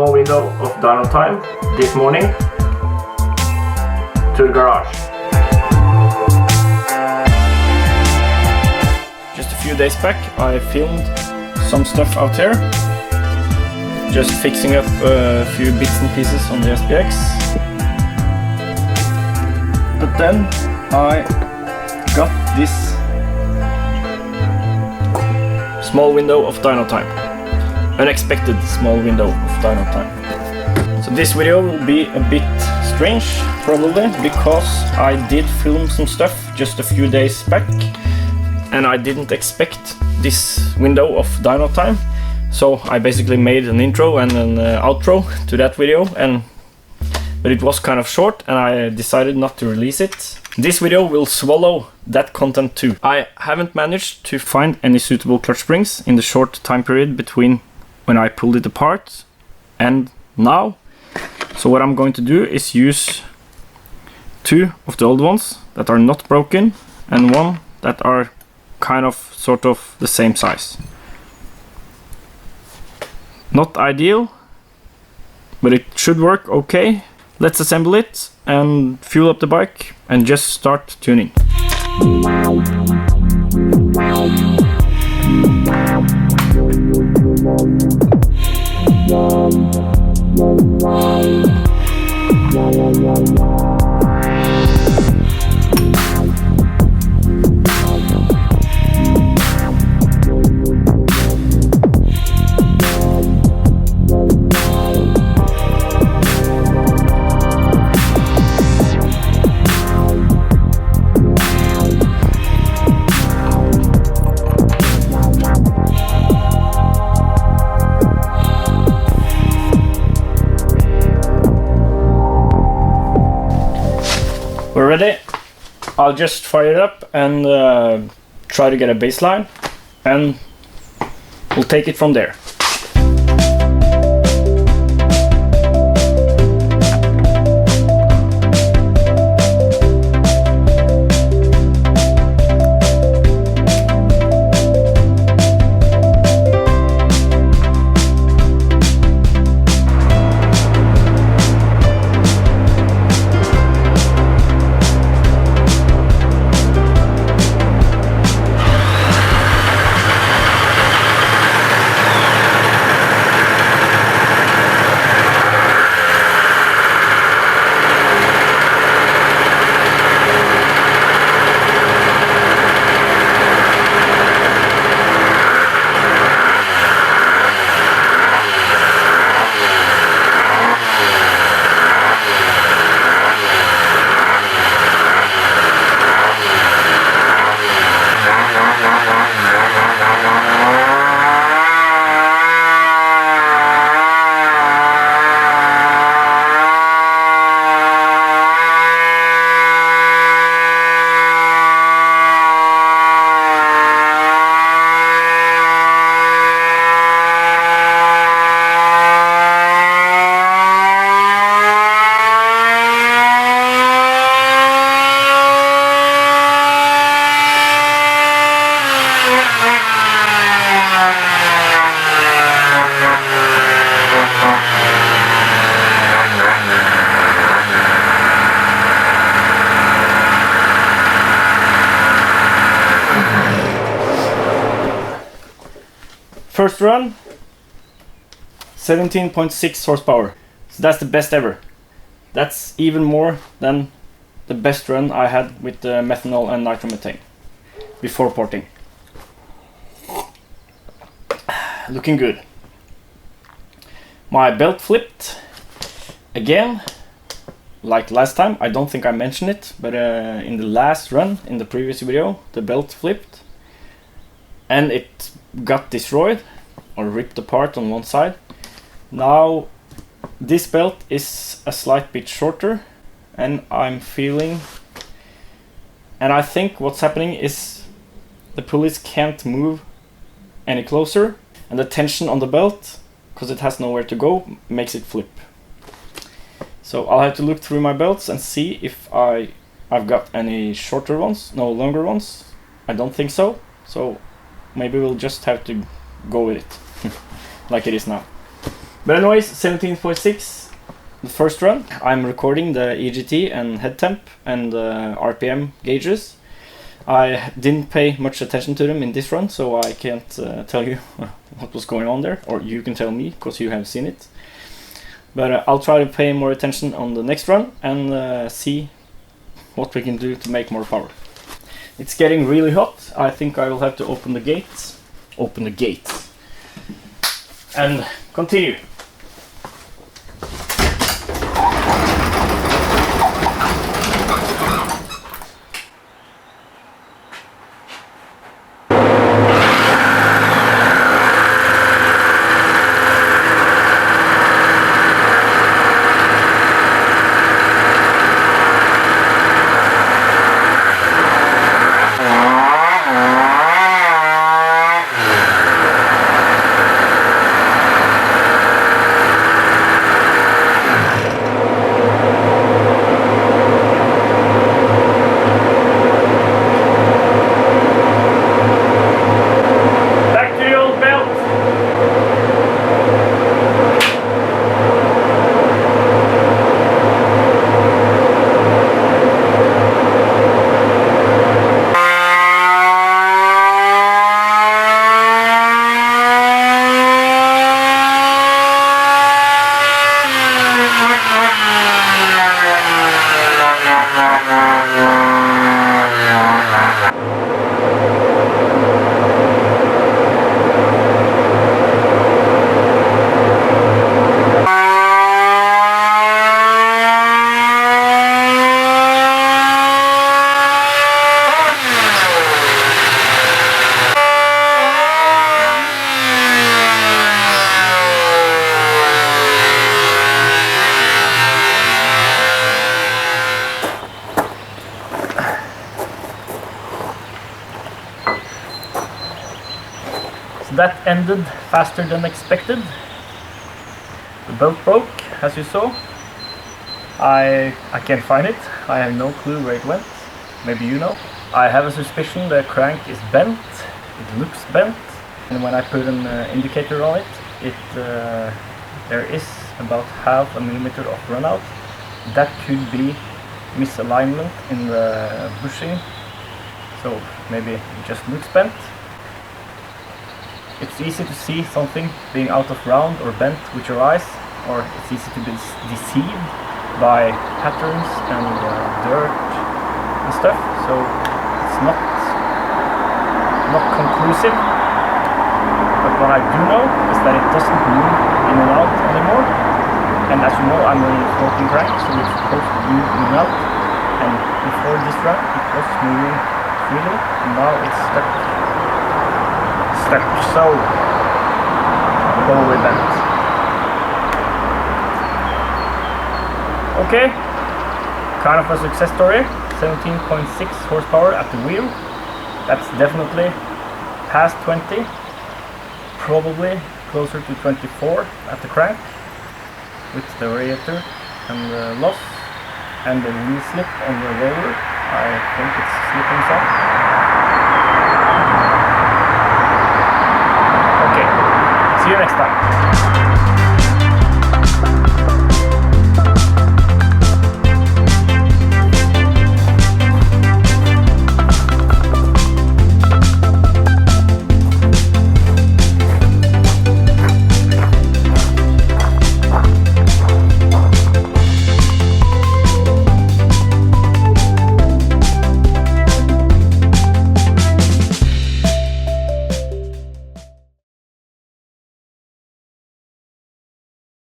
small window of dyno time this morning to the garage. Just a few days back I filmed some stuff out here, just fixing up a few bits and pieces on the Spx. But then I got this small window of dyno time. Unexpected small window of dyno time. So this video will be a bit strange probably, because I did film some stuff just a few days back and I didn't expect this window of dyno time. So I basically made an intro and an outro to that video, but it was kind of short and I decided not to release it. This video will swallow that content too. I haven't managed to find any suitable clutch springs in the short time period between when I pulled it apart and now. So what I'm going to do is use two of the old ones that are not broken and one that are kind of sort of the same size. Not ideal, but it should work okay. Let's assemble it and fuel up the bike and just start tuning. We're ready. I'll just fire it up and try to get a baseline and we'll take it from there. First run, 17.6 horsepower. So that's the best ever. That's even more than the best run I had with the methanol and nitromethane before porting. Looking good. My belt flipped again, like last time. I don't think I mentioned it, but in the last run, in the previous video, the belt flipped and it got destroyed or ripped apart on one side. Now this belt is a slight bit shorter and I'm feeling, and I think what's happening is the pulleys can't move any closer and the tension on the belt, because it has nowhere to go, makes it flip. So I'll have to look through my belts and see if I've got any shorter ones, no longer ones. I don't think so. So maybe we'll just have to go with it like it is now. But anyways, 17.6, the first run. I'm recording the EGT and head temp and RPM gauges. I didn't pay much attention to them in this run, so I can't tell you what was going on there, or you can tell me because you have seen it. But I'll try to pay more attention on the next run and see what we can do to make more power. It's getting really hot. I think I will have to open the gates. Open the gates. And continue. That ended faster than expected. The belt broke, as you saw. I can't find it. I have no clue where it went. Maybe you know. I have a suspicion the crank is bent. It looks bent. And when I put an indicator on it, there is about 0.5 millimeter of runout. That could be misalignment in the bushing. So maybe it just looks bent. It's easy to see something being out of round or bent with your eyes, or it's easy to be deceived by patterns and dirt and stuff, so it's not conclusive. But what I do know is that it doesn't move in and out anymore, and as you know, I'm running a floating crank, so it's supposed to move in and out, and before this run it was moving freely, and now it's stuck, so probably bent. Okay, kind of a success story. 17.6 horsepower at the wheel. That's definitely past 20, probably closer to 24 at the crank with the radiator and the loss and the wheel slip on the roller. I think it's slipping some. See you next time.